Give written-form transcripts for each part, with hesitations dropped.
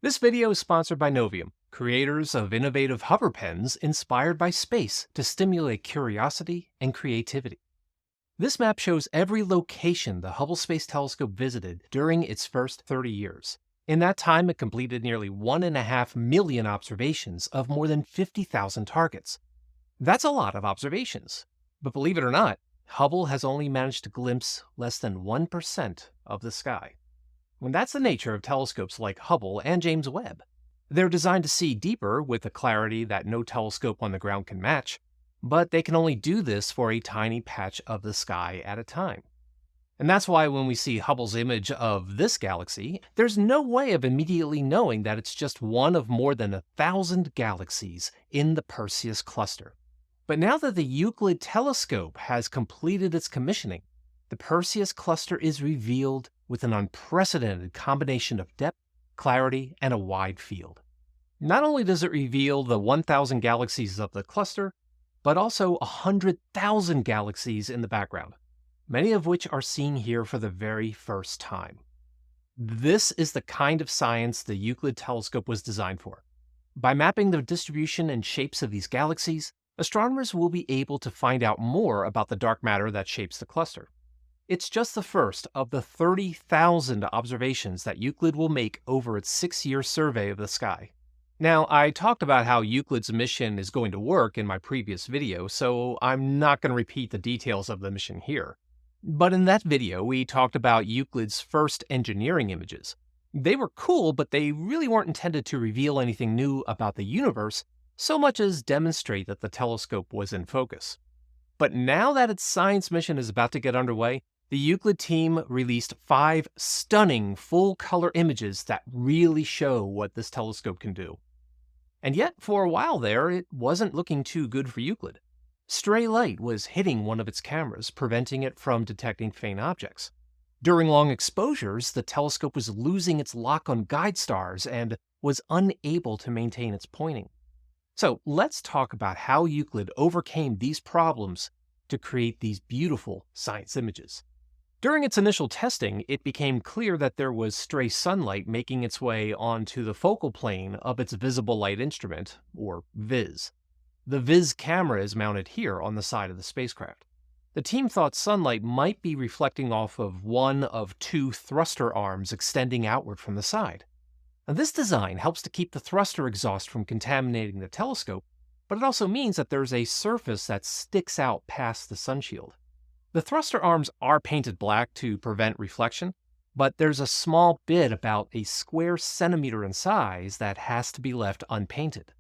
This video is sponsored by Novium, creators of innovative hoverpens inspired by space to stimulate curiosity and creativity. This map shows every location the Hubble Space Telescope visited during its first 30 years. In that time, it completed nearly 1.5 million observations of more than 50,000 targets. That's a lot of observations. But believe it or not, Hubble has only managed to glimpse less than 1% of the sky. And that's the nature of telescopes like Hubble and James Webb. They're designed to see deeper with a clarity that no telescope on the ground can match, but they can only do this for a tiny patch of the sky at a time. And that's why when we see Hubble's image of this galaxy, there's no way of immediately knowing that it's just one of more than 1,000 galaxies in the Perseus Cluster. But now that the Euclid telescope has completed its commissioning, the Perseus Cluster is revealed with an unprecedented combination of depth, clarity, and a wide field. Not only does it reveal the 1,000 galaxies of the cluster, but also 100,000 galaxies in the background, many of which are seen here for the very first time. This is the kind of science the Euclid telescope was designed for. By mapping the distribution and shapes of these galaxies, astronomers will be able to find out more about the dark matter that shapes the cluster. It's just the first of the 30,000 observations that Euclid will make over its 6-year survey of the sky. Now, I talked about how Euclid's mission is going to work in my previous video, so I'm not going to repeat the details of the mission here. But in that video, we talked about Euclid's first engineering images. They were cool, but they really weren't intended to reveal anything new about the universe, so much as demonstrate that the telescope was in focus. But now that its science mission is about to get underway, the Euclid team released 5 stunning full-color images that really show what this telescope can do. And yet, for a while there, it wasn't looking too good for Euclid. Stray light was hitting one of its cameras, preventing it from detecting faint objects. During long exposures, the telescope was losing its lock on guide stars and was unable to maintain its pointing. So let's talk about how Euclid overcame these problems to create these beautiful science images. During its initial testing, it became clear that there was stray sunlight making its way onto the focal plane of its visible light instrument, or VIS. The VIS camera is mounted here on the side of the spacecraft. The team thought sunlight might be reflecting off of one of 2 thruster arms extending outward from the side. Now, this design helps to keep the thruster exhaust from contaminating the telescope, but it also means that there's a surface that sticks out past the sunshield. The thruster arms are painted black to prevent reflection, but there's a small bit about a square centimeter in size that has to be left unpainted.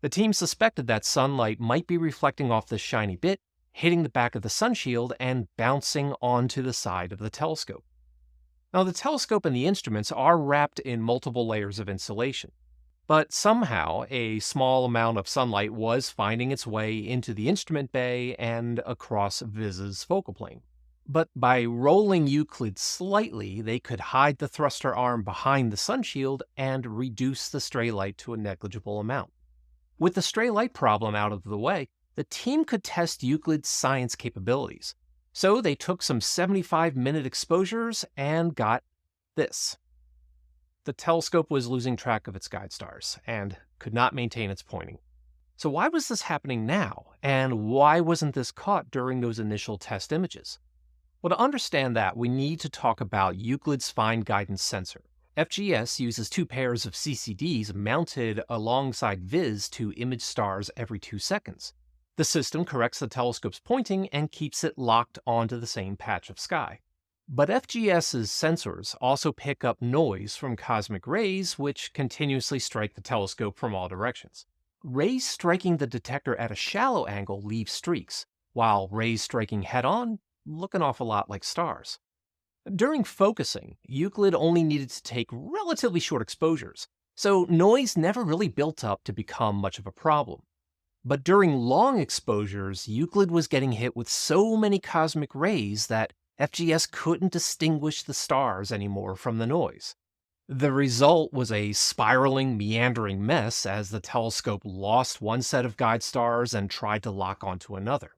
The team suspected that sunlight might be reflecting off this shiny bit, hitting the back of the sunshield, and bouncing onto the side of the telescope. Now, the telescope and the instruments are wrapped in multiple layers of insulation, but somehow a small amount of sunlight was finding its way into the instrument bay and across VIS's focal plane. But by rolling Euclid slightly, they could hide the thruster arm behind the sunshield and reduce the stray light to a negligible amount. With the stray light problem out of the way, the team could test Euclid's science capabilities. So they took some 75-minute exposures and got this. The telescope was losing track of its guide stars and could not maintain its pointing. So why was this happening now, and why wasn't this caught during those initial test images? Well, to understand that, we need to talk about Euclid's Fine Guidance Sensor. FGS uses 2 pairs of CCDs mounted alongside VIS to image stars every 2 seconds. The system corrects the telescope's pointing and keeps it locked onto the same patch of sky. But FGS's sensors also pick up noise from cosmic rays, which continuously strike the telescope from all directions. Rays striking the detector at a shallow angle leave streaks, while rays striking head-on look an awful lot like stars. During focusing, Euclid only needed to take relatively short exposures, so noise never really built up to become much of a problem. But during long exposures, Euclid was getting hit with so many cosmic rays that FGS couldn't distinguish the stars anymore from the noise. The result was a spiraling, meandering mess as the telescope lost one set of guide stars and tried to lock onto another.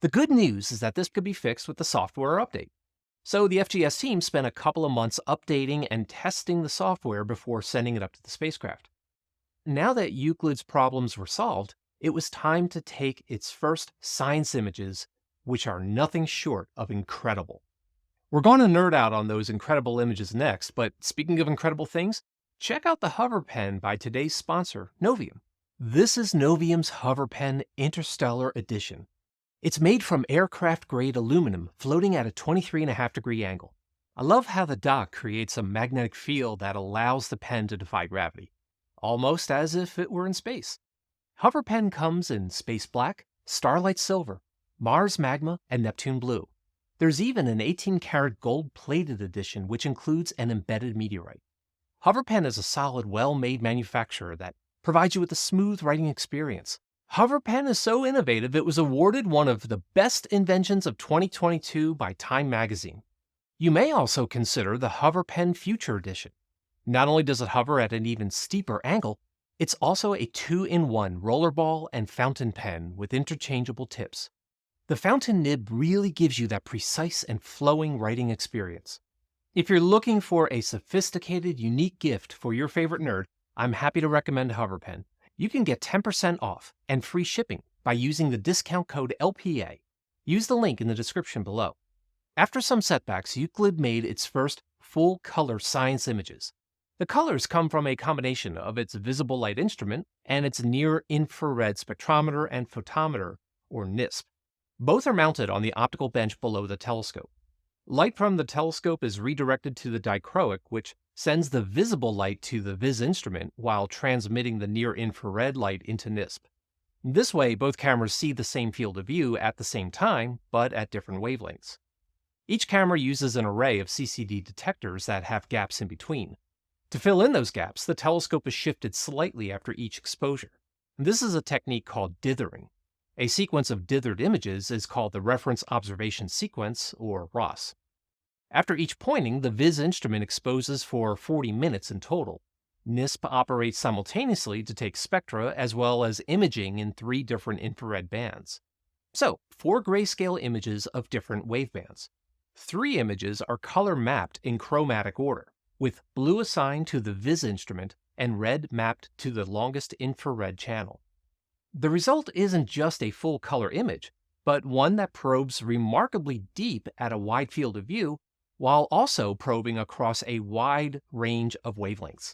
The good news is that this could be fixed with the software update. So the FGS team spent a couple of months updating and testing the software before sending it up to the spacecraft. Now that Euclid's problems were solved, it was time to take its first science images, which are nothing short of incredible. We're going to nerd out on those incredible images next, but speaking of incredible things, check out the Hoverpen by today's sponsor, Novium. This is Novium's Hoverpen Interstellar Edition. It's made from aircraft-grade aluminum floating at a 23.5-degree angle. I love how the dock creates a magnetic field that allows the pen to defy gravity, almost as if it were in space. Hoverpen comes in Space Black, Starlight Silver, Mars Magma, and Neptune Blue. There's even an 18-karat gold-plated edition which includes an embedded meteorite. Hoverpen is a solid, well-made manufacturer that provides you with a smooth writing experience. Hoverpen is so innovative it was awarded one of the best inventions of 2022 by Time magazine. You may also consider the Hoverpen Future Edition. Not only does it hover at an even steeper angle, it's also a 2-in-1 rollerball and fountain pen with interchangeable tips. The fountain nib really gives you that precise and flowing writing experience. If you're looking for a sophisticated, unique gift for your favorite nerd, I'm happy to recommend Hoverpen. You can get 10% off and free shipping by using the discount code LPA. Use the link in the description below. After some setbacks, Euclid made its first full-color science images. The colors come from a combination of its visible light instrument and its near-infrared spectrometer and photometer, or NISP. Both are mounted on the optical bench below the telescope. Light from the telescope is redirected to the dichroic, which sends the visible light to the vis instrument while transmitting the near-infrared light into NISP. This way, both cameras see the same field of view at the same time, but at different wavelengths. Each camera uses an array of CCD detectors that have gaps in between. To fill in those gaps, the telescope is shifted slightly after each exposure. This is a technique called dithering. A sequence of dithered images is called the Reference Observation Sequence, or ROS. After each pointing, the vis instrument exposes for 40 minutes in total. NISP operates simultaneously to take spectra as well as imaging in 3 different infrared bands. So, 4 grayscale images of different wavebands. 3 images are color mapped in chromatic order, with blue assigned to the vis instrument and red mapped to the longest infrared channel. The result isn't just a full color image, but one that probes remarkably deep at a wide field of view, while also probing across a wide range of wavelengths.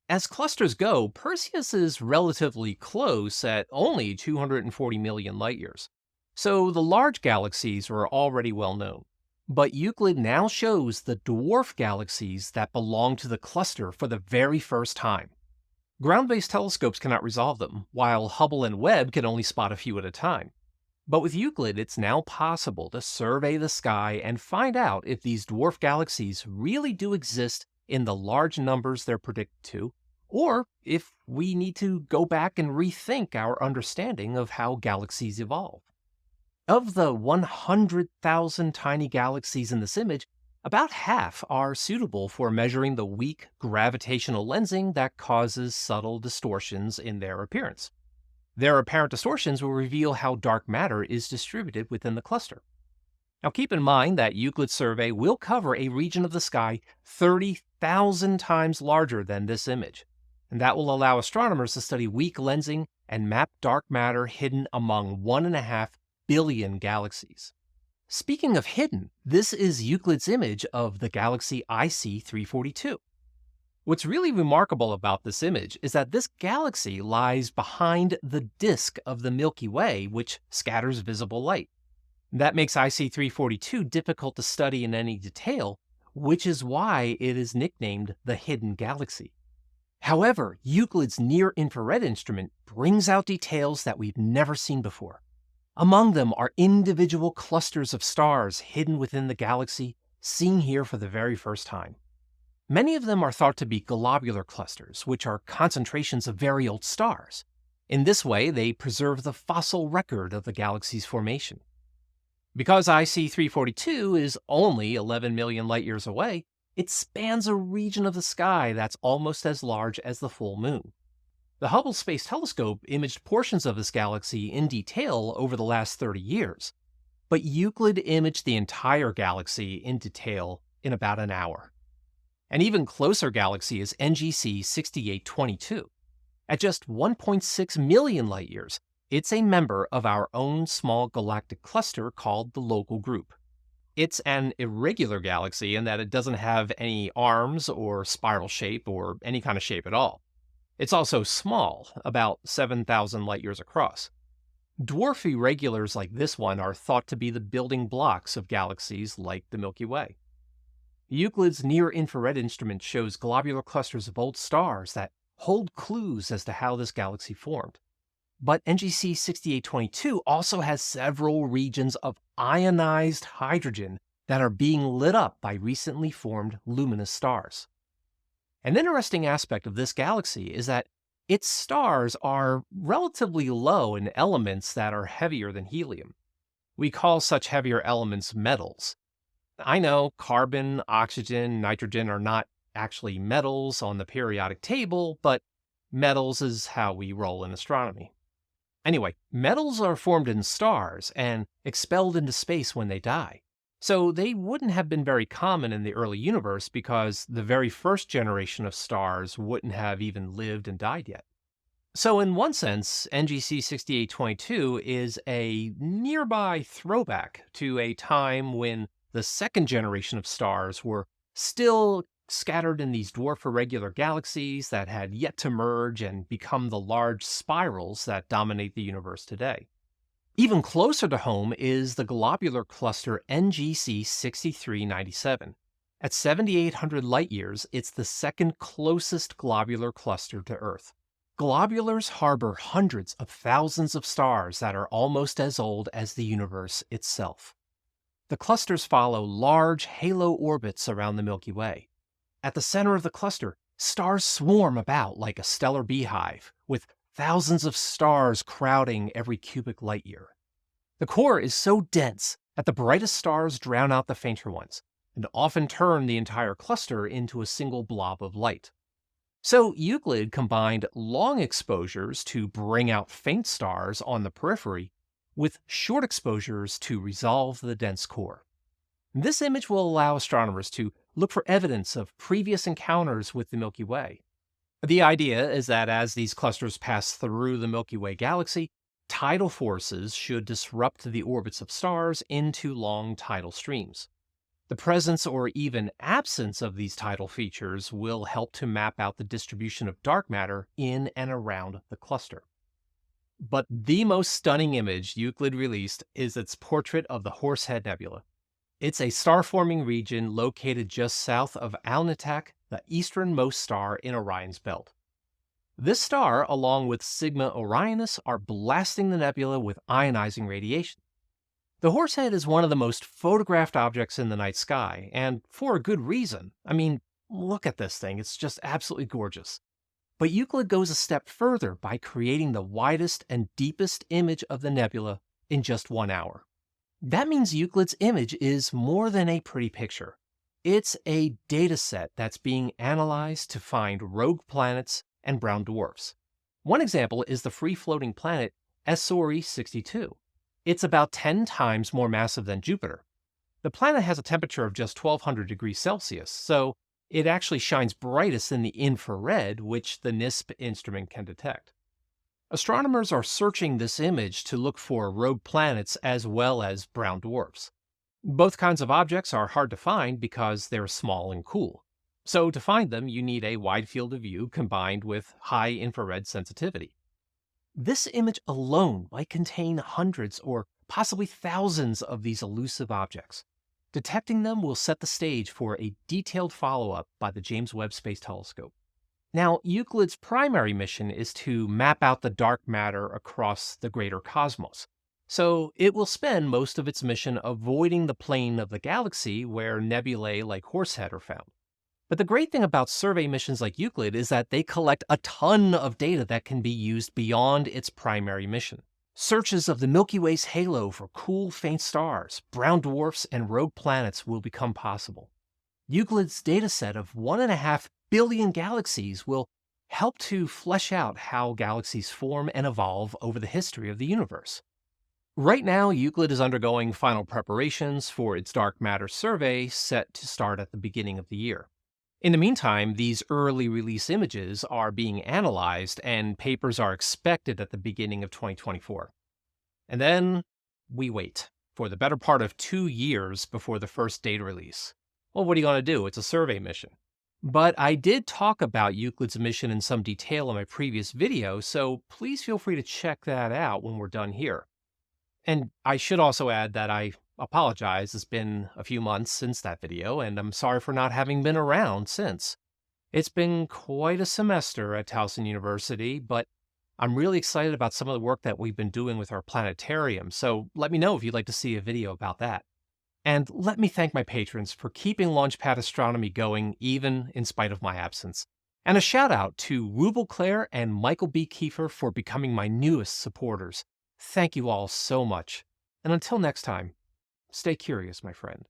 As clusters go, Perseus is relatively close at only 240 million light-years, so the large galaxies are already well known. But Euclid now shows the dwarf galaxies that belong to the cluster for the very first time. Ground-based telescopes cannot resolve them, while Hubble and Webb can only spot a few at a time. But with Euclid, it's now possible to survey the sky and find out if these dwarf galaxies really do exist in the large numbers they're predicted to, or if we need to go back and rethink our understanding of how galaxies evolve. Of the 100,000 tiny galaxies in this image, about half are suitable for measuring the weak gravitational lensing that causes subtle distortions in their appearance. Their apparent distortions will reveal how dark matter is distributed within the cluster. Now keep in mind that Euclid's survey will cover a region of the sky 30,000 times larger than this image, and that will allow astronomers to study weak lensing and map dark matter hidden among 1.5 billion galaxies. Speaking of hidden, this is Euclid's image of the galaxy IC 342. What's really remarkable about this image is that this galaxy lies behind the disk of the Milky Way, which scatters visible light. That makes IC 342 difficult to study in any detail, which is why it is nicknamed the hidden galaxy. However, Euclid's near-infrared instrument brings out details that we've never seen before. Among them are individual clusters of stars hidden within the galaxy, seen here for the very first time. Many of them are thought to be globular clusters, which are concentrations of very old stars. In this way, they preserve the fossil record of the galaxy's formation. Because IC 342 is only 11 million light-years away, it spans a region of the sky that's almost as large as the full moon. The Hubble Space Telescope imaged portions of this galaxy in detail over the last 30 years. but Euclid imaged the entire galaxy in detail in about an hour. An even closer galaxy is NGC 6822. At just 1.6 million light years, it's a member of our own small galactic cluster called the Local Group. It's an irregular galaxy in that it doesn't have any arms or spiral shape or any kind of shape at all. It's also small, about 7,000 light years across. Dwarf irregulars like this one are thought to be the building blocks of galaxies like the Milky Way. Euclid's near-infrared instrument shows globular clusters of old stars that hold clues as to how this galaxy formed. But NGC 6822 also has several regions of ionized hydrogen that are being lit up by recently formed luminous stars. An interesting aspect of this galaxy is that its stars are relatively low in elements that are heavier than helium. We call such heavier elements metals. I know carbon, oxygen, nitrogen are not actually metals on the periodic table, but metals is how we roll in astronomy. Anyway, metals are formed in stars and expelled into space when they die. So they wouldn't have been very common in the early universe because the very first generation of stars wouldn't have even lived and died yet. So in one sense, NGC 6822 is a nearby throwback to a time when the second generation of stars were still scattered in these dwarf irregular galaxies that had yet to merge and become the large spirals that dominate the universe today. Even closer to home is the Globular Cluster NGC 6397. At 7,800 light years, it's the second closest globular cluster to Earth. Globulars harbor hundreds of thousands of stars that are almost as old as the universe itself. The clusters follow large halo orbits around the Milky Way. At the center of the cluster, stars swarm about like a stellar beehive, with thousands of stars crowding every cubic light year. The core is so dense that the brightest stars drown out the fainter ones, and often turn the entire cluster into a single blob of light. So Euclid combined long exposures to bring out faint stars on the periphery with short exposures to resolve the dense core. This image will allow astronomers to look for evidence of previous encounters with the Milky Way. The idea is that as these clusters pass through the Milky Way galaxy, tidal forces should disrupt the orbits of stars into long tidal streams. The presence or even absence of these tidal features will help to map out the distribution of dark matter in and around the cluster. But the most stunning image Euclid released is its portrait of the Horsehead Nebula. It's a star-forming region located just south of Alnitak, the easternmost star in Orion's belt. This star, along with Sigma Orionis, are blasting the nebula with ionizing radiation. The Horsehead is one of the most photographed objects in the night sky, and for a good reason. I mean, look at this thing, it's just absolutely gorgeous. But Euclid goes a step further by creating the widest and deepest image of the nebula in just 1 hour. That means Euclid's image is more than a pretty picture. It's a data set that's being analyzed to find rogue planets and brown dwarfs. One example is the free-floating planet SORI 62. It's about 10 times more massive than Jupiter. The planet has a temperature of just 1200 degrees Celsius, so it actually shines brightest in the infrared, which the NISP instrument can detect. Astronomers are searching this image to look for rogue planets as well as brown dwarfs. Both kinds of objects are hard to find because they're small and cool. So to find them, you need a wide field of view combined with high infrared sensitivity. This image alone might contain hundreds or possibly thousands of these elusive objects. Detecting them will set the stage for a detailed follow-up by the James Webb Space Telescope. Now, Euclid's primary mission is to map out the dark matter across the greater cosmos. So it will spend most of its mission avoiding the plane of the galaxy where nebulae like Horsehead are found. But the great thing about survey missions like Euclid is that they collect a ton of data that can be used beyond its primary mission. Searches of the Milky Way's halo for cool, faint stars, brown dwarfs, and rogue planets will become possible. Euclid's dataset of 1.5 billion galaxies will help to flesh out how galaxies form and evolve over the history of the universe. Right now, Euclid is undergoing final preparations for its dark matter survey set to start at the beginning of the year. In the meantime, these early release images are being analyzed and papers are expected at the beginning of 2024. And then we wait for the better part of 2 years before the first data release. Well, what are you going to do? It's a survey mission. But I did talk about Euclid's mission in some detail in my previous video, so please feel free to check that out when we're done here. And I should also add that I apologize. It's been a few months since that video, and I'm sorry for not having been around since. It's been quite a semester at Towson University, but I'm really excited about some of the work that we've been doing with our planetarium, so let me know if you'd like to see a video about that. And let me thank my patrons for keeping Launchpad Astronomy going even in spite of my absence. And a shout out to Rubel Claire and Michael B. Kiefer for becoming my newest supporters. Thank you all so much. And until next time, stay curious, my friend.